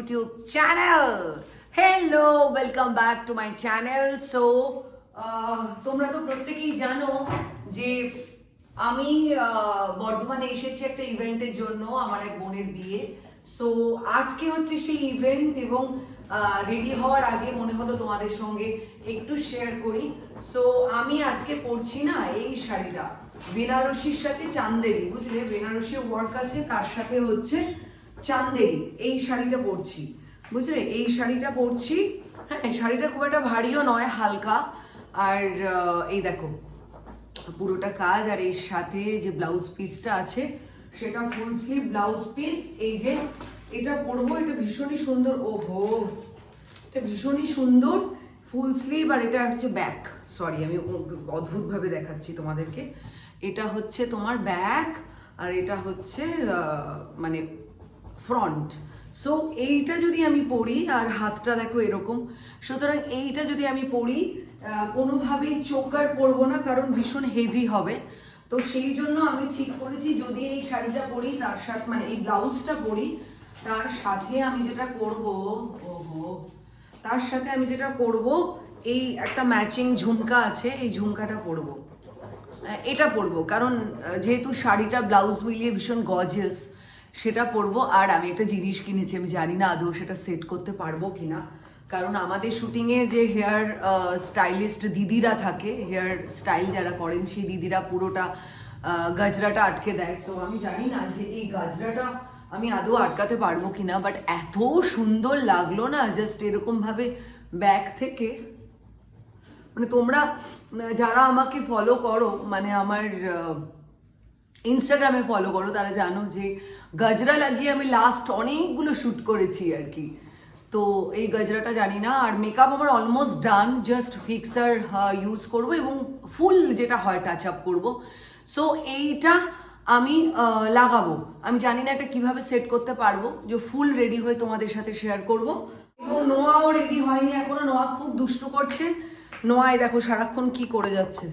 YouTube channel. Hello, welcome back to my channel. So, তোমরা তো প্রত্যেকেই জানো যে আমি বর্ধমানে এসেছি একটা ইভেন্টের জন্য, আমার এক বোনের বিয়ে। সো আজকে হচ্ছে সেই ইভেন্ট এবং রেডি হওয়ার আগে মনে হলো তোমাদের সঙ্গে একটু শেয়ার করি। সো আমি আজকে পরছি না এই শাড়িটা, বেনারসির সাথে চান্দেরি, বুঝলে, বেনারসি ওয়ার্ক আছে, তার সাথে হচ্ছে চান্দেরি, এই শাড়িটা পরছি, বুঝলে, এই শাড়িটা পরছি। হ্যাঁ, শাড়িটা খুব একটা ভারীও নয়, হালকা। আর এই দেখো পুরোটা কাজ, আর এর সাথে যে ব্লাউজ পিসটা আছে সেটা ফুল স্লিভ ব্লাউজ পিস। এই যে এটা পরবো, এটা ভীষণই সুন্দর। ওহো, এটা ভীষণই সুন্দর ফুল স্লিভ, আর এটা হচ্ছে ব্যাক। সরি, আমি অদ্ভুতভাবে দেখাচ্ছি তোমাদেরকে। এটা হচ্ছে তোমার ব্যাক, আর এটা হচ্ছে মানে ফ্রন্ট। সো এইটা যদি আমি পরি, আর হাতটা দেখো এরকম, সুতরাং এইটা যদি আমি পরি কোনোভাবেই চোকার পরবো না, কারণ ভীষণ হেভি হবে। তো সেই জন্য আমি ঠিক করেছি যদি এই শাড়িটা পরি, তার সাথে মানে এই ব্লাউজটা পরি, তার সাথে আমি যেটা করব, ওহো, তার সাথে আমি যেটা করব, এই একটা ম্যাচিং ঝুমকা আছে, এই ঝুমকাটা পরবো, এটা পরবো, কারণ যেহেতু শাড়িটা ব্লাউজ মিলিয়ে ভীষণ গর্জিয়াস, সেটা পরবো। আর আমি একটা জিনিস কিনেছি, আমি জানি না আদৌ সেটা সেট করতে পারবো কিনা, কারণ আমাদের শুটিংয়ে যে হেয়ার স্টাইলিস্ট দিদিরা থাকে, হেয়ার স্টাইল যারা করেন, সেই দিদিরা পুরোটা গাজরাটা আটকে দেয়। সো আমি জানি না যে এই গাজরাটা আমি আদৌ আটকাতে পারবো কিনা, বাট এত সুন্দর লাগলো না জাস্ট এরকমভাবে ব্যাক থেকে। মানে তোমরা যারা আমাকে ফলো করো, মানে আমার ইনস্টাগ্রামে ফলো করো, তারা জানো যে গজরা লাগিয়ে আমি লাস্ট অনেকগুলো শ্যুট করেছি আর কি। তো এই গজরাটা জানি না। আর মেকআপ আমার almost done, just fixer use করব এবং ফুল যেটা হয় টাচ আপ করবো। সো এইটা আমি লাগাবো। আমি জানি না এটা কিভাবে সেট করতে পারবো, যে ফুল রেডি হয়ে তোমাদের সাথে শেয়ার করব। এবং নোয়াও রেডি হয়নি এখনো, নোয়া খুব দুষ্টু করছে। নোয়াই দেখো সারাক্ষণ কি করে যাচ্ছে।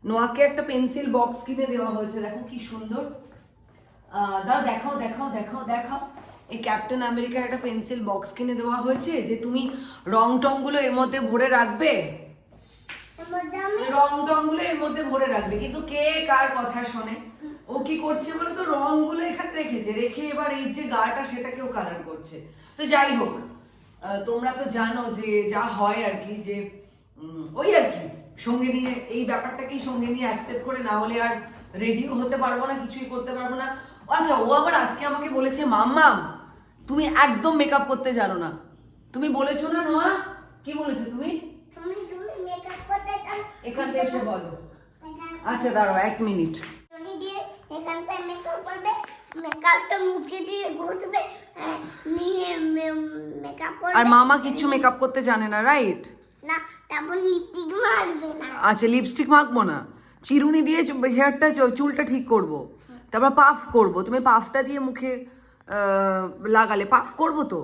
নোয়াকে একটা পেন্সিল বক্স কিনে দেওয়া হয়েছে, দেখো কি সুন্দর। দাঁড়াও, দেখাও দেখাও দেখাও দেখাও। এই ক্যাপ্টেন আমেরিকার একটা পেন্সিল বক্স কিনে দেওয়া হয়েছে, যে তুমি রং টং গুলো এর মধ্যে ভরে রাখবে, রং টং গুলো এর মধ্যে ভরে রাখবে। কিন্তু কে কার কথা শোনে? ও কি করছে বলো তো, রং গুলো এখানে রেখেছে, রেখে এবার এই যে গাটা সেটাকেও কালার করছে। তো যাই হোক, তোমরা তো জানো যে যা হয় আর কি, যে ওই আর কি সঙ্গে নিয়ে, এই ব্যাপারটাকেই সঙ্গে নিয়ে অ্যাকসেপ্ট করে, না হলে আর রেডিও হতে পারবো না, কিছুই করতে পারবো না। আচ্ছা, ও আবার আজকে আমাকে বলেছে, মাম্মাম তুমি একদম মেকআপ করতে জানো না। তুমি বলেছো না নোয়া? কি বলেছো তুমি? এখানটা এসে বলো। আচ্ছা দাঁড়াও 1 মিনিট। আর মামা কিছু মেকআপ করতে জানে না, রাইট? না, তারপর লিপস্টিক মারবে না। আচ্ছা, লিপস্টিক মাখবো না, চিরুনি দিয়ে হেয়ারটা চুলটা ঠিক করব, তারপর পাফ করব। তুমি পাফটা দিয়ে মুখে লাগালে পাফ করব, তো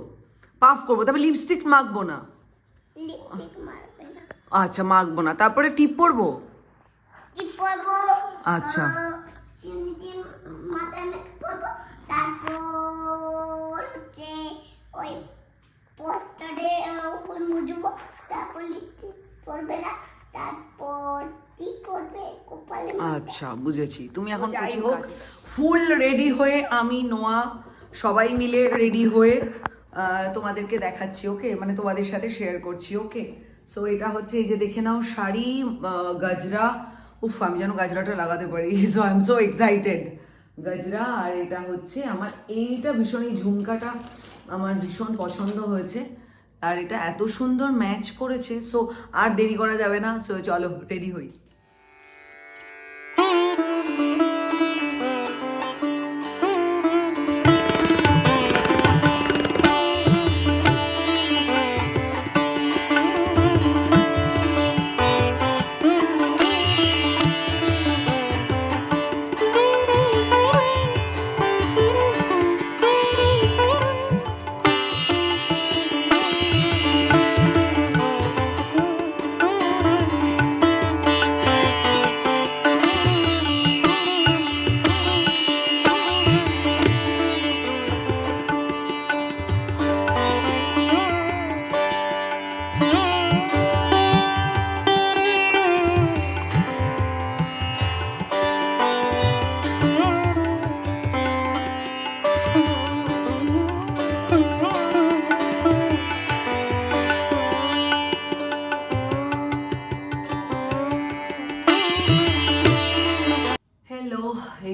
পাফ করব, তারপর লিপস্টিক মাখবো না। লিপস্টিক মারবে না। আচ্ছা, মাখবো না, তারপরে টিপ পরবো। টিপ পরবো। আচ্ছা, চিমটি মাথায় মেকআপ করবো, তারপর হচ্ছে ওই পোস্টারে উপর মুছবো, তারপর লিপস্টিক পরবে না, তারপর টিপ পরবে কপালে। আচ্ছা বুঝেছি। তুমি এখন যাই হোক ফুল রেডি হয়ে, আমি নোয়া সবাই মিলে রেডি হয়ে তোমাদেরকে দেখাচ্ছি, ওকে, মানে তোমাদের সাথে শেয়ার করছি, ওকে। সো এটা হচ্ছে, এই যে দেখে নাও, শাড়ি, গজরা, উফ আমি যেন গজরাটা লাগাতে পারি। So I am so excited. গজরা, আর এটা হচ্ছে আমার এইটা ভীষণ, এই ঝুমকাটা আমার ভীষণ পছন্দ হয়েছে, আর এটা এত সুন্দর ম্যাচ করেছে। সো আর দেরি করা যাবে না, সো চলো রেডি হই।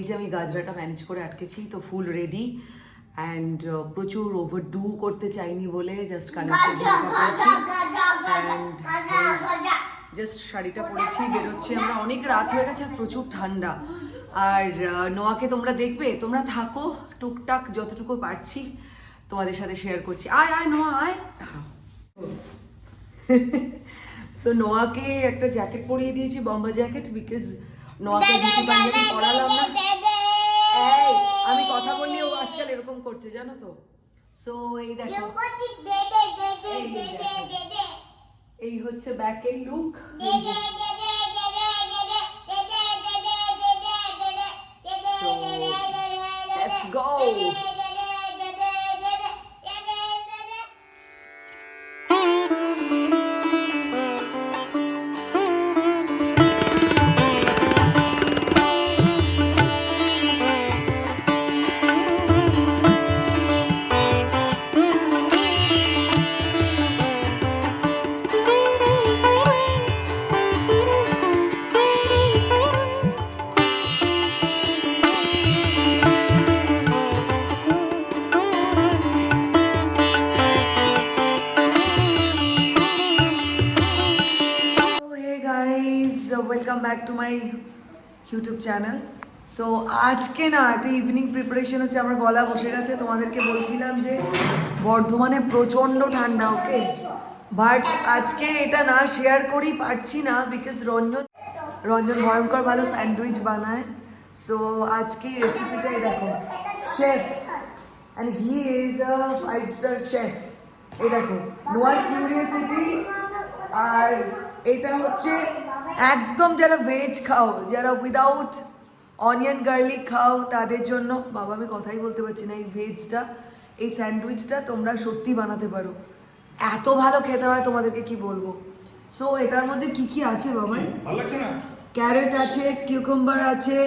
যে আমি গাজরাটা ম্যানেজ করে আটকেছি, তো ফুল রেডি অ্যান্ড প্রচুর ওভারডু করতে চাইনি বলে জাস্ট কানেক্টে করেছি অ্যান্ড জাস্ট শাড়িটা পরেছি, বেরোচ্ছি আমরা। অনেক রাত হয়ে গেছে আর প্রচুর ঠান্ডা। আর নোয়াকে তোমরা দেখবে, তোমরা থাকো, টুকটাক যতটুকু পারছি তোমাদের সাথে শেয়ার করছি। আয় আয় নোয়া আয়, দাঁড়াও। সো নোয়াকে একটা জ্যাকেট পরিয়ে দিয়েছি, বম্বা জ্যাকেট, বিকজ নোয়াকে ধুতি পাঞ্জাবি পরালাম না। এই, আমি কথা বললে ও আজকাল এরকম করছে জানো তো। সো এই দেখো, এই হচ্ছে ব্যাকের look. So let's go. Welcome back to my YouTube channel. So আজকে না একটা ইভিনিং প্রিপারেশন হচ্ছে, আমার গলা বসে গেছে। তোমাদেরকে বলছিলাম যে বর্ধমানে প্রচণ্ড ঠান্ডা, ওকে, বাট আজকে এটা না শেয়ার করি পারছি না, বিকজ রঞ্জন ভয়ঙ্কর ভালো স্যান্ডউইচ বানায়। সো আজকে রেসিপিটাই দেখো, chef and he is a five star chef. এই দেখো নোয়ার কিউরিয়াসিটি। আর এটা হচ্ছে একদম যারা ভেজ খাও, যারা উইদাউট অনিয়ন গার্লিক খাও তাদের জন্য। বাবা আমি কথাই বলতে পারছি না। এই ভেজটা, এই স্যান্ডউইচটা তোমরা সত্যি বানাতে পারো, এত ভালো খেতে হয়, তোমাদেরকে কি বলবো। সো এটার মধ্যে কি কি আছে বাবাই? ক্যারেট আছে, কিউকাম্বার আছে,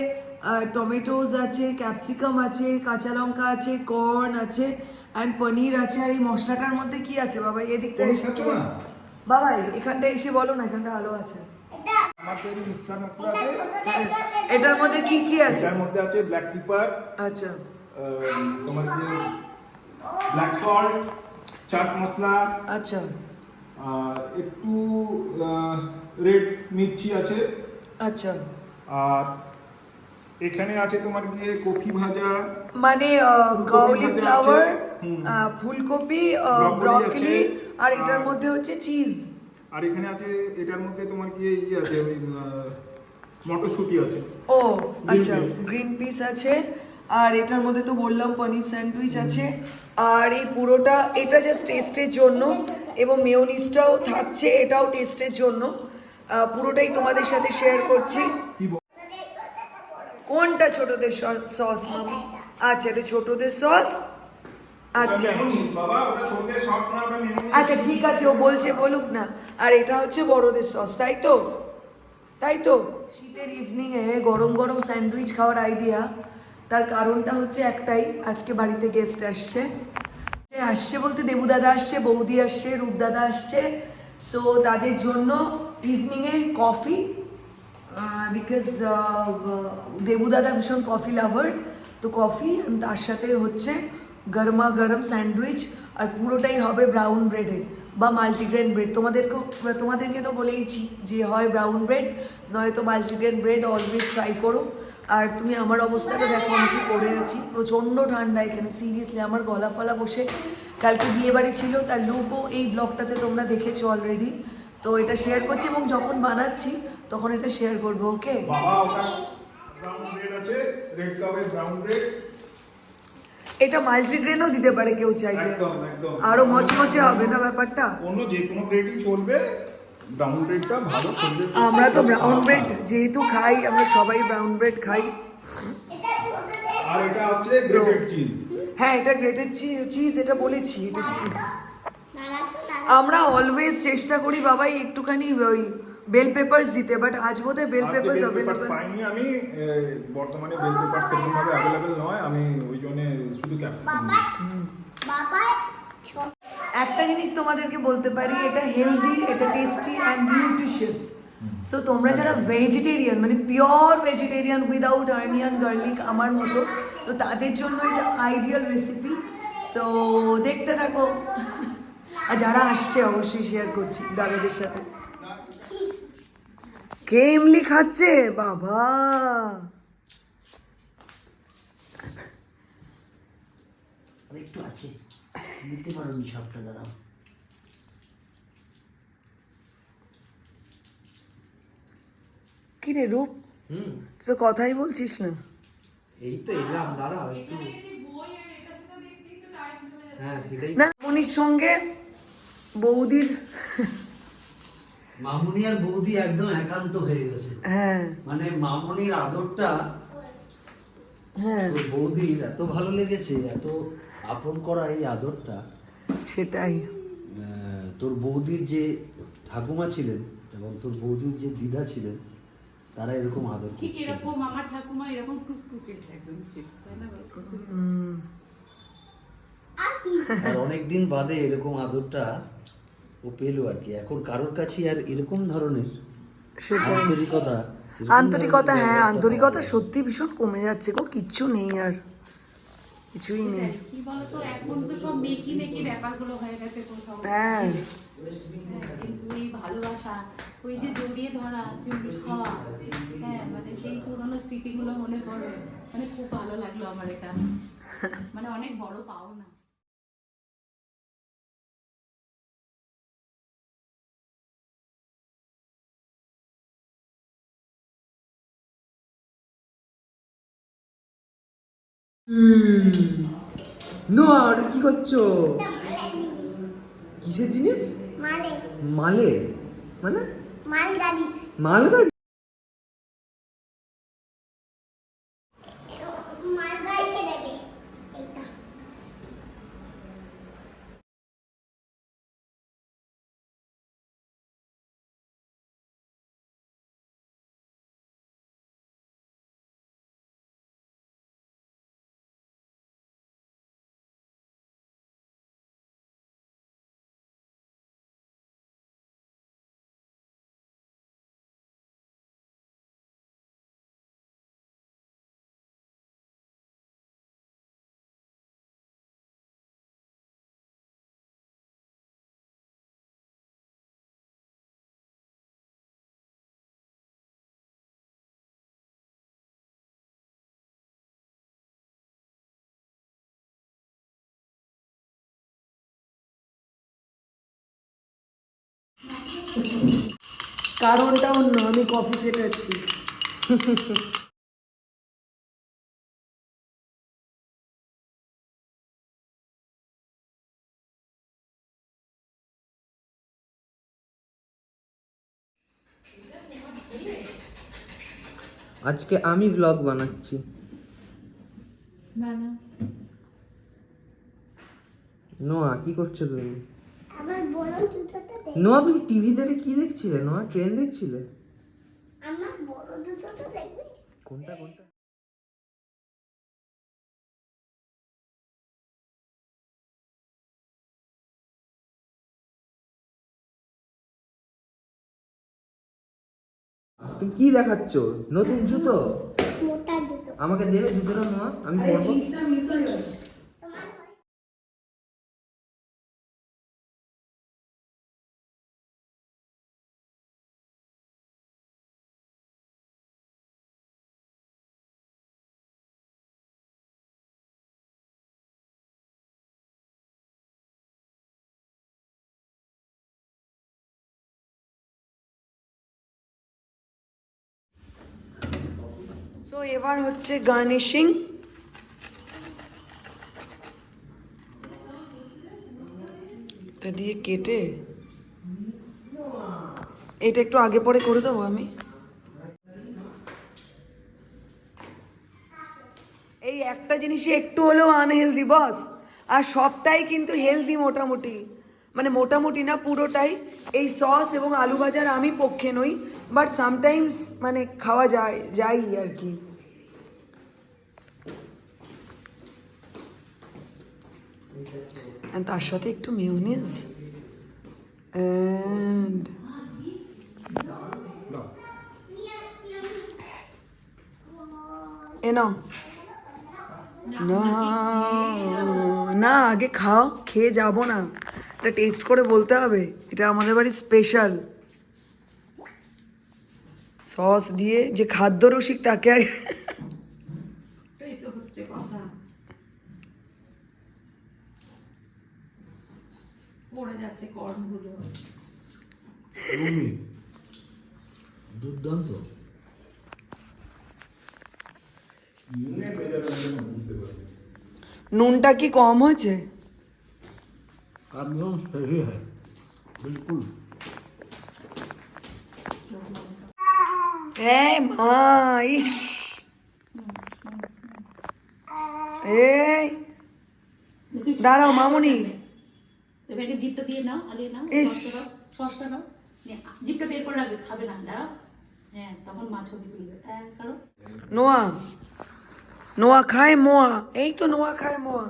টমেটোজ আছে, ক্যাপসিকাম আছে, কাঁচা লঙ্কা আছে, কর্ন আছে অ্যান্ড পনির আছে। আর এই মশলাটার মধ্যে কি আছে বাবাই? এদিকটা এসে বাবাই এখানটা এসে বলো না, এখানটা আলো আছে। আমার তৈরি মিক্সচার মশলা আছে। এটার মধ্যে কি কি আছে? এটার মধ্যে আছে ব্ল্যাক পেপার, আচ্ছা, তোমার যে ব্ল্যাক সল্ট, চাট মশলা, আচ্ছা, একটু রেড মির্চি আছে, আচ্ছা। আর এখানে আছে তোমার গিয়ে কফি ভাজা, মানে কলিফ্লাওয়ার, ফুলকপি, ব্রকলি, আর এটার মধ্যে হচ্ছে চিজ। আর এখানে আছে এটার মধ্যে তোমার গিয়ে আছে ওই মটরশুঁটি আছে। ও আচ্ছা, গ্রিন পিস আছে। আর এটার মধ্যে তো বললাম পনির স্যান্ডউইচ আছে। আর এই পুরোটা, এটা জাস্ট টেস্টের জন্য, এবং মেয়োনিজটাও থাকছে, এটাও টেস্টের জন্য। পুরোটাই তোমাদের সাথে শেয়ার করছি। কোনটা ছোটদের সস মামা? আচ্ছা, এটা ছোটদের সস। আচ্ছা বাবা, ওটা ছোটদের সস না, ওটা মেয়োনিজ। আচ্ছা ঠিক আছে, ও বলছে বলুক না। আর এটা হচ্ছে বড়দের সস, তাই তো? তাই তো। শীতের ইভিনিংয়ে গরম গরম স্যান্ডউইচ খাওয়ার আইডিয়া, তার কারণটা হচ্ছে একটাই, আজকে বাড়িতে গেস্ট আসছে। আসছে বলতে দেবু দাদা আসছে, বৌদি আসছে, রূপ দাদা আসছে। সো তাদের জন্য ইভিনিংয়ে কফি, বিকজ দেবু দাদা ভীষণ কফি লাভার, তো কফি, তার সাথে হচ্ছে গরমা গরম স্যান্ডউইচ। আর পুরোটাই হবে ব্রাউন ব্রেডে বা মাল্টিগ্রেন ব্রেড। তোমাদেরকে তো বলেইছি যে হয় ব্রাউন ব্রেড নয়তো মাল্টিগ্রেন ব্রেড, অলওয়েজ ট্রাই করো। আর তুমি আমার অবস্থাটা দেখো, আমি কি করে আছি, প্রচণ্ড ঠান্ডা এখানে, সিরিয়াসলি আমার গলা ফলা বসে। কালকে বিয়ে বাড়ি ছিল, তার লুকও এই ব্লগটাতে তোমরা দেখেছো অলরেডি। তো এটা শেয়ার করছি, এবং যখন বানাচ্ছি তখন এটা শেয়ার করবো, ওকে? বাবা, ওটা ব্রাউন ব্রেড আছে, রেড কাপের ব্রাউন ব্রেড। এটা মাল্টিগ্রেনও দিতে পারে কেউ চাইলে, একদম একদম আরো মচমচে হবে না ব্যাপারটা। অন্য যে কোনো ব্রেডই চলবে, ব্রাউন ব্রেডটা ভালো চলবে। আমরা তো ব্রাউন ব্রেড যেহেতু খাই, আমরা সবাই ব্রাউন ব্রেড খাই। আর এটা হচ্ছে গ্রেটেড চিজ। হ্যাঁ, এটা গ্রেটেড চিজ, এটা বলেছি, এটা চিজ। আমরা অলওয়েজ চেষ্টা করি বাবাই একটুখানি ওই বেল পেপারস দিতে, বাট আজ বোধহয় বেল পেপারস অ্যাভেলেবল পাইনি আমি। বর্তমানে বেল পেপার সেরকম ভাবে অ্যাভেলেবল নয়, আমি ওই জন্য শুধু ক্যাপসিকাম। বাবা একটা জিনিস তোমাদেরকে বলতে পারি, এটা হেলদি, এটা টেস্টি অ্যান্ড নিউট্রিশিয়াস। সো তোমরা যারা ভেজিটেরিয়ান মানে pure vegetarian without onion garlic আমার মতো, তো তাদের জন্য এটা আইডিয়াল রেসিপি। সো দেখতে থাকো, আর যারা আসছে অবশ্যই শেয়ার করছি দাদাদের সাথে। কে ইমলি খাচ্ছে বাবা? একটু আছে, দিতে পারোনি সবটা, দাঁড়াও। কি রে রূপ, তুই তো কথাই বলছিস না। এই তো এলাম, দাঁড়াও একটু। হ্যাঁ সেটাই। না, মনির সঙ্গে বৌদির, মামুনি আর বৌদি একদম একান্ত হয়ে গেছে। হ্যাঁ মানে মামুনির আদরটা হ্যাঁ তোর বৌদির এত ভালো লেগেছে, এত আপন করা এই আদরটা। সেটাই। তোর বৌদির যে ঠাকুমা ছিলেন এবং তোর বৌদির যে দিদা ছিলেন, তারা এরকম আদর ঠিক করতেন। এরকম আমার ঠাকুমা এরকম টুকটুকে একদম ছিল, তাই না বল? আর অনেকদিন বাদে এরকম আদরটা ও পেলো আর কি। এখন কারোর কাছে আর এরকম ধরনের সেটাই আন্তরিকতা, আন্তরিকতা, হ্যাঁ আন্তরিকতা সত্যি ভীষণ কমে যাচ্ছে গো, কিচ্ছু নেই আর, কিছুই নেই। সেটাই। কি বলতো, এখন তো সব মেকি মেকি ব্যাপারগুলো হয়ে গেছে কোথাও। হ্যাঁ। কিন্তু এই ভালোবাসা, ওই যে জড়িয়ে ধরা, চুমু খাওয়া, হ্যাঁ মানে সেই পুরোনো স্মৃতিগুলো মনে পড়ে। মানে খুব ভালো লাগলো আমার এটা, মানে অনেক বড় পাওনা। নোয়া, ওটা কি করছো? কিসের জিনিস? মালে মালে মানে? মালগাড়ি মালগাড়ি? মালগাড়ি খেয়ে দেবে এটা। কারণটা অন্য, আমি কফি খেতেছি। আজকে আমি ব্লগ বানাচ্ছি। নোয়া কি করছো তুমি? আমার বড় জুতোটা দেখ, নোয়া তুমি টিভি দেখে কি দেখছিলে? নোয়া ট্রেন দেখছিলে? আমার বড় জুতোটা দেখবে। কোনটা কোনটা? তুমি কি দেখাচ্ছ? নতুন জুতো? মোটা জুতো আমাকে দেবে জুতোটা নোয়া, আমি পরবো। তোমার হয়? সো এবার হচ্ছে গার্নিশিং। এটা দিয়ে কেটে এটা একটু আগে পরে করে দেবো আমি। এই একটা জিনিসই একটু হলেও আনহেলদি বস, আর সবটাই কিন্তু হেলদি মোটামুটি, মানে মোটামুটি না পুরোটাই। এই সস এবং আলু ভাজার আমি পক্ষে নই, বাট সামটাইমস মানে খাওয়া যাই আর কি। And তার সাথে একটু মিউনিজ অ্যান্ড এ নাও না না আগে খাও, খেয়ে যাবো না, এটা টেস্ট করে বলতে হবে এটা আমাদের বাড়ির স্পেশাল। সস দিয়ে যে খাদ্য রসিক তাকে আগে এই তো হচ্ছে কথা, পড়ে যাচ্ছে কর্নগুলো। দুর্দান্ত। নুনের মেজারমেন্ট বুঝতে পারবে। নুনটা কি কম হয়েছে? একদম সহি হ্যাঁ, বিলকুল। এই মা, ইস এই দাঁড়াও মামুনি, এবারে জিপটা দিয়ে নাও, আগে নাও, ইস। সসটা নাও, নিয়ে জিপটা বের করে রাখবে, খাবে না, দাঁড়াও। হ্যাঁ, তখন মা ছবি তুলবে। করো। নোয়া নোয়া খায় মোয়া, এই তো নোয়া খায় মোয়া।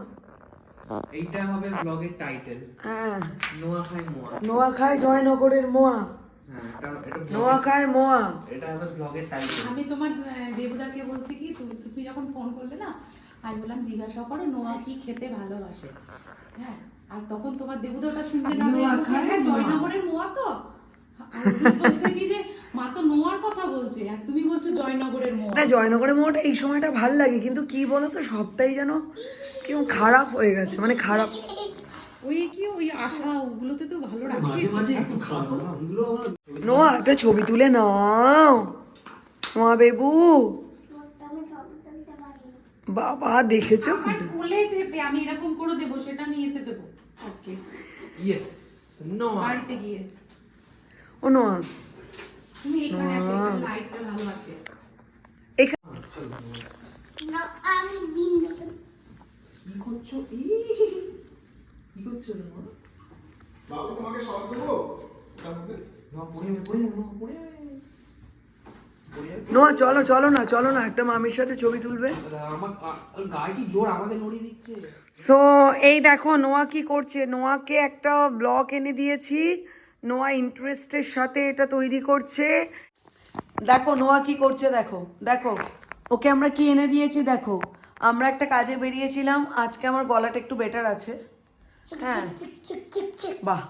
এইটা হবে ব্লগের টাইটেল, হ্যাঁ, নোয়া খাই মোয়া। নোয়া খায় জয়নগরের মোয়া, হ্যাঁ, এটা নোয়া খায় মোয়া। এটা হবে ব্লগের টাইটেল। আমি তোমার দেবুদাকে বলছি কি, তুমি যখন ফোন করলে না, আমি বললাম জিজ্ঞাসা করো নোয়া কি খেতে ভালোবাসে। হ্যাঁ, আর তখন তোমার দেবুদা ওটা শুনতে না পেরে বলছে, হ্যাঁ জয়নগরের মোয়া তো। আর উনি বলছে কি যে মা তো নোয়ার কথা বলছে, আর তুমি বলছো জয়নগরের মোয়া। না জয়নগরের মোয়াটা এই সময়টা ভাল লাগে, কিন্তু কি বলো তো সবটাই যেন কেমন খারাপ হয়ে গেছে, মানে খারাপ। ওই কি ওই আশা, ওগুলোতে তো ভালো রাখে। মাঝে মাঝে একটু খাতো না এগুলো আমার। নোয়া একটা ছবি তুলে নাও, নোয়া বেবু। আমি সব তুলতে পারি না। বাবা দেখেছো? আমার কোলে চেপে আমি এরকম করে দেবো, সেটা আমি এতে দেবো আজকে ইয়েস, নোয়া। বাড়িতে গিয়ে। ও নোয়া তুমি এখানে আসো, এখানে লাইটটা ভালো আছে। না, আমি বিন্দু কি করছো? কি করছো নোয়া? বাবু তোমাকে সস দেবো তার মধ্যে? নোয়া পড়ে যাবে, পড়ে যাবে, নোয়া পড়ে যাবে। পড়ে যাবে। নোয়া চলো চলো না, চলো না, একটা মামির সাথে ছবি তুলবে। ওর গায়ে কি জোর আমাকে নড়িয়ে দিচ্ছে। সো এই দেখো নোয়া কি করছে, নোয়াকে একটা ব্লগ এনে দিয়েছি, নোয়া ইন্টারেস্টের সাথে এটা তৈরি করছে। দেখো নোয়া কি করছে, দেখো দেখো ওকে আমরা কি এনে দিয়েছি, দেখো আমরা একটা কাজে বেরিয়েছিলাম, আজকে আমার গলাটা একটু বেটার আছে। হ্যাঁ চিক চিক চিক চিক। বাহ,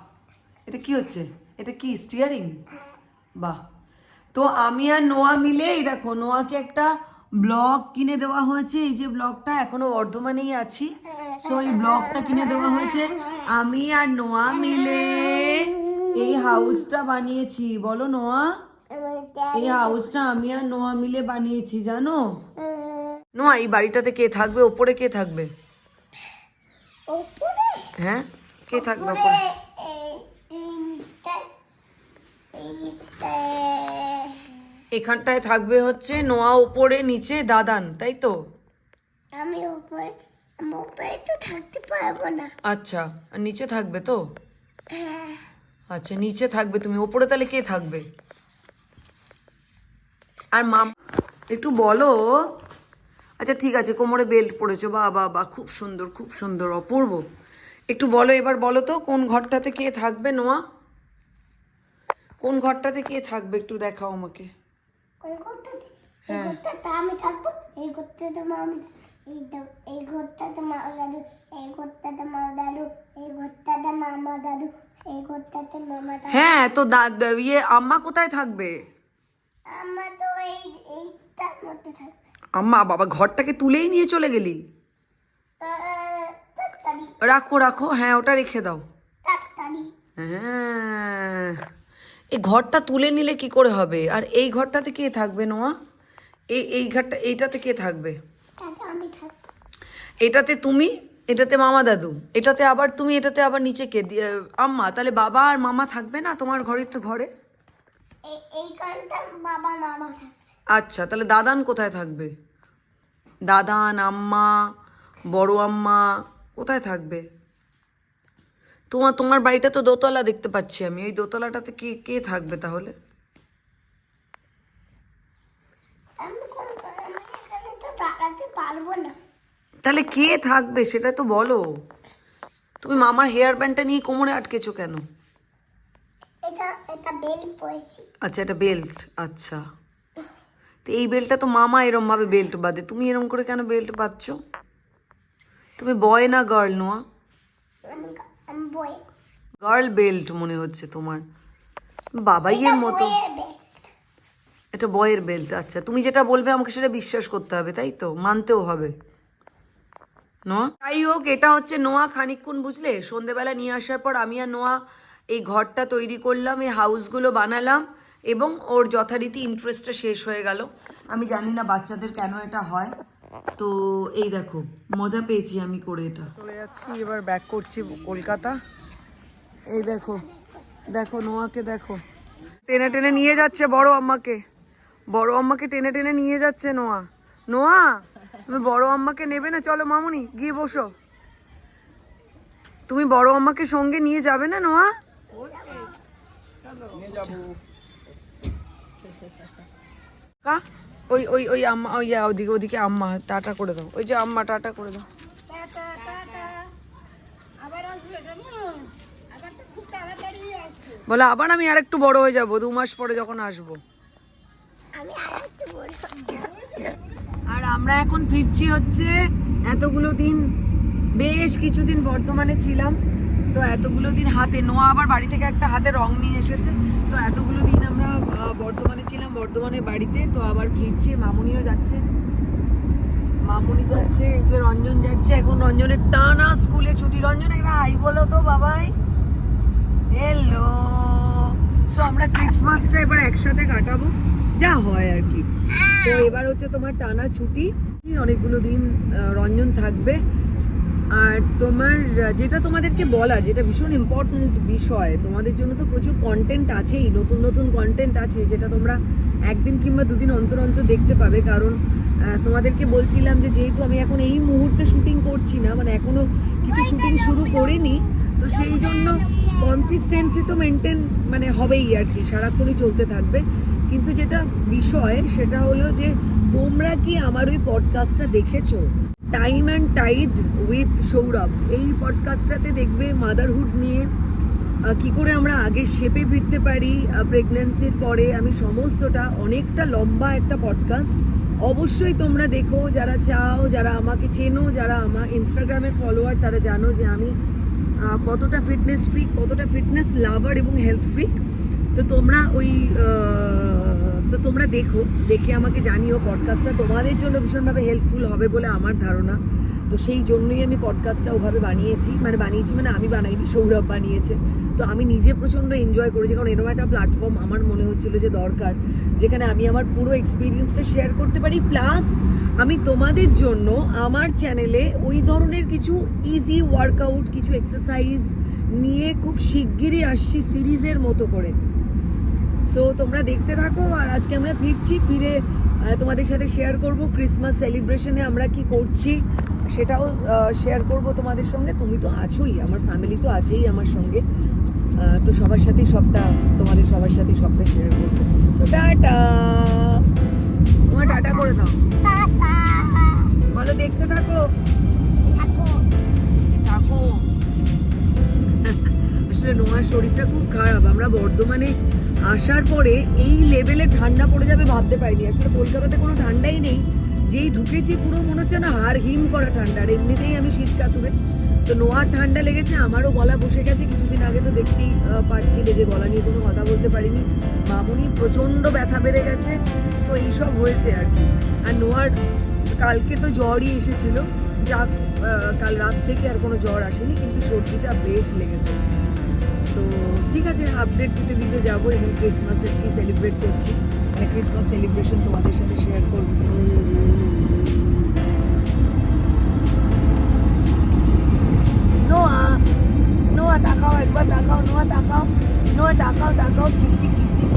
এটা কি হচ্ছে, এটা কি স্টিয়ারিং? বাহ, তো আমি আর নোয়া মিলে এই দেখো নোয়াকে একটা ব্লগ কিনে দেওয়া হয়েছে, এই যে ব্লগটা এখনো বর্ধমানেই আছি, সো এই ব্লগটা কিনে দেওয়া হয়েছে, আমি আর নোয়া মিলে এই হাউসটা বানিয়েছি। বলো নোয়া, এই হাউসটা আমি আর নোয়া মিলে বানিয়েছি, জানো? নোয়া এই বাড়িটাতে কে থাকবে, ওপরে কে থাকবে? ওপরে হ্যাঁ কে থাকবে ওপরে ওপরে? এই নিচটায় এখানটায় থাকবে হচ্ছে নোয়া, ওপরে নিচে দাদান, তাই তো? আমি উপরে, আমি উপরে তো থাকতে পারবো না। আচ্ছা, আর নিচে থাকবে তো? হ্যাঁ, আচ্ছা নিচে থাকবে তুমি, ওপরে তাহলে কে থাকবে? আর মাম একটু বলো। আচ্ছা ঠিক আছে, কোমরে বেল্ট পরেছো, বাহ বাহ বাহ, খুব সুন্দর খুব সুন্দর, অপূর্ব। একটু বলো এবার, বলো তো কোন ঘরটাতে কে থাকবে নোয়া, কোন ঘরটাতে কে থাকবে একটু দেখাও আমাকে। ওই ঘরটাতে, এই হ্যাঁ। ঘরটাতে আমি থাকবো, এই ঘরটাতে মা, এই ঘরটাতে মা দাদু, এই ঘরটাতে মা দাদু, এই ঘরটাতে মামা দাদু, এই ঘরটাতে মামা দাদু। হ্যাঁ তো ইয়ে আম্মা কোথায় থাকবে? আমার তো এইটার মধ্যে থাকবে। আম্মা, বাবা ঘরটাকে তুলেই নিয়ে চলে গেলি। তাড়াতাড়ি রাখো রাখো, হ্যাঁ ওটা রেখে দাও। তাড়াতাড়ি। হ্যাঁ, এই ঘরটা তুলে নিলে কি করে হবে? আর এই ঘরটাতে কে থাকবে নোয়া? এই ঘরটা, এইটাতে কে থাকবে? তাতে আমি থাকবো। এটাতে তুমি, এটাতে মামা দাদু, এটাতে আবার তুমি, এটাতে আবার নিচে কে আম্মা, তাহলে বাবা আর মামা থাকবে না তোমার ঘরের তো ঘরে? এই কারণটা বাবা মামা থাকবে। আচ্ছা তাহলে দাদান কোথায় থাকবে? দাদান, আম্মা, বড় আম্মা কোথায় থাকবে? তোমার বাড়িটা তো দোতলা দেখতে পাচ্ছি আমি, ওই দোতলাটাতে কে কে থাকবে তাহলে? আমি এখানে তো দাঁড়াতে পারবো না। তাহলে কে থাকবে সেটা তো বলো। তুমি মামার হেয়ার ব্যান্ডটা নিয়ে কোমরে আটকেছো কেন? এটা বেল পড়েছি। আচ্ছা এটা বেল্ট, আচ্ছা তো এই বেল্টটা তো মামা এরম ভাবে বেল্ট বাঁধে, তুমি এরম করে কেন বেল্ট বাঁধছো? তুমি বয় না গার্ল নোয়া? আমি বই গার্ল বেল্ট মনে হচ্ছে তোমার, বাবাইয়ের মতো। এটা বয়ের বেল্ট, আচ্ছা। তুমি যেটা বলবে আমাকে সেটা বিশ্বাস করতে হবে, তাই তো, মানতেও হবে। নোয়া, যাই হোক, এটা হচ্ছে নোয়া খানিকক্ষণ, বুঝলে, সন্ধেবেলা নিয়ে আসার পর আমি আর নোয়া এই ঘরটা তৈরি করলাম, এই হাউসগুলো বানালাম, এবং ওর যথারীতি ইন্টারেস্টটা শেষ হয়ে গেল। আমি জানি না বাচ্চাদের কেন এটা হয়। তো এই দেখো, মজা পেয়েছি আমি করে এটা। চলে যাচ্ছি এবার, ব্যাক করছি কলকাতা। এই দেখো, দেখো নোয়াকে দেখো, টেনে টেনে নিয়ে যাচ্ছে বড় আম্মাকে, বড় আম্মাকে টেনে টেনে নিয়ে যাচ্ছে নোয়া। নোয়া, তুমি বড় আম্মাকে নেবে না? চলো মামুনি, গিয়ে বসো। তুমি বড় আম্মাকে সঙ্গে নিয়ে যাবে না নোয়া? কা ওই ওই ওই আম্মা, ওই ওদিকে ওদিকে আম্মা টাটা করে দাও, ওই যে আম্মা টাটা করে দাও। বলে আবার আমি আর একটু বড় হয়ে যাবো, 2 মাস পরে যখন আসবো। আমি আরেকটু বড় আর আমরা এখন ফিরছি হচ্ছে, এতগুলো দিন, বেশ কিছুদিন বর্ধমানে ছিলাম, তো এতগুলো দিন হাতে, নোয়া আবার বাড়ি থেকে একটা হাতে রং নিয়ে এসেছে, তো এতগুলো দিন আমরা বর্ধমানে ছিলাম, বর্ধমানের বাড়িতে, তো আবার ফিরছি। মামুনিও যাচ্ছে, মামুনি যাচ্ছে, এই যে রঞ্জন যাচ্ছে, এখন রঞ্জনের টানা স্কুলে ছুটি। রঞ্জন একটা হাই বলো তো বাবাই। হ্যালো। সো আমরা ক্রিসমাসটা এবার একসাথে কাটাবো, যা হয় আর কি। তো এবার হচ্ছে তোমার টানা ছুটি, অনেকগুলো দিন রঞ্জন থাকবে। আর তোমার যেটা তোমাদেরকে বলা, যেটা ভীষণ ইম্পর্টেন্ট বিষয়, তোমাদের জন্য তো প্রচুর কন্টেন্ট আছেই, নতুন নতুন কন্টেন্ট আছে, যেটা তোমরা একদিন কিংবা দুদিন অন্তর অন্তর দেখতে পাবে। কারণ তোমাদেরকে বলছিলাম যে যেহেতু আমি এখন এই মুহূর্তে শুটিং করছি না, মানে এখনো কিছু শুটিং শুরু করিনি, তো সেই জন্য কনসিস্টেন্সি তো মেনটেন মানে হবেই আর কি, সারাক্ষণই চলতে থাকবে। কিন্তু যেটা বিষয় সেটা হলো যে তোমরা কি আমার ওই পডকাস্টটা দেখেছো, time and Tide with Sourav? এই পডকাস্টটাতে দেখবে মাদারহুড নিয়ে কি করে আমরা আগের শেপে ফিরতে পারি প্রেগন্যান্সির পরে, আমি সমস্তটা, অনেকটা লম্বা একটা পডকাস্ট। অবশ্যই তোমরা দেখো, যারা চাও, যারা আমাকে চেনো, যারা আমার ইনস্টাগ্রামের ফলোয়ার, তারা জানো যে আমি কতটা ফিটনেস ফ্রিক, কতটা ফিটনেস লাভার এবং হেলথ ফ্রিক। তো তোমরা ওই তো তোমরা দেখো, দেখে আমাকে জানিও। পডকাস্টটা তোমাদের জন্য ভীষণভাবে হেল্পফুল হবে বলে আমার ধারণা। তো সেই জন্যই আমি পডকাস্টটা ওভাবে বানিয়েছি, মানে আমি বানাইনি, সৌরভ বানিয়েছে। তো আমি নিজে প্রচণ্ড এনজয় করেছি, কারণ এরকম একটা প্ল্যাটফর্ম আমার মনে হচ্ছিল যে দরকার, যেখানে আমি আমার পুরো এক্সপিরিয়েন্সটা শেয়ার করতে পারি। প্লাস আমি তোমাদের জন্য আমার চ্যানেলে ওই ধরনের কিছু ইজি ওয়ার্কআউট, কিছু এক্সারসাইজ নিয়ে খুব শিগগিরই আসছি সিরিজের মতো করে। সো তোমরা দেখতে থাকো। আর আজকে আমরা ফিরছি, ফিরে তোমাদের সাথে শেয়ার করব ক্রিসমাস সেলিব্রেশনে আমরা কি করছি, সেটাও শেয়ার করব তোমাদের সঙ্গে। তুমি তো আছোই, আমার ফ্যামিলি তো আছেই আমার সঙ্গে, তো সবার সাথেই সবটা, তোমাদের সবার সাথেই সবটা শেয়ার করবো। সো টাটা, তোমার টাটা করে দাও, টাটা বলো দেখতে থাকো, থাকো থাকো। আসলে নোয়ার শরীরটা খুব খারাপ, আমরা বর্ধমানে আসার পরে এই লেভেলে ঠান্ডা পড়ে যাবে ভাবতে পারিনি। আসলে কলকাতাতে কোনো ঠান্ডাই নেই, যেই ঢুকেছি পুরো মনে হচ্ছে না হাড় হিম করা ঠান্ডা। আর এমনিতেই আমি শীত কাতুরে, তো নোয়ার ঠান্ডা লেগেছে, আমারও গলা বসে গেছে। কিছুদিন আগে তো দেখতেই পারছিলে যে গলা নিয়ে কোনো কথা বলতে পারিনি। মামুনি প্রচণ্ড ব্যথা বেড়ে গেছে, তো এইসব হয়েছে আর কি। আর নোয়ার কালকে তো জ্বরই এসেছিল, যা কাল রাত থেকে আর কোনো জ্বর আসেনি, কিন্তু সর্দিটা বেশ লেগেছে। তো ঠিক আছে, আপডেট দিতে দিতে যাবো, এবং ক্রিসমাসের কি সেলিব্রেট করছি, মানে ক্রিসমাস সেলিব্রেশন তোমাদের সাথে শেয়ার করবো। নোয়া, নোয়া তাকাও, একবার তাকাও, নোয়া তাকাও, নোয়া তাকাও, তাকাও, চিকচিক চিকচিক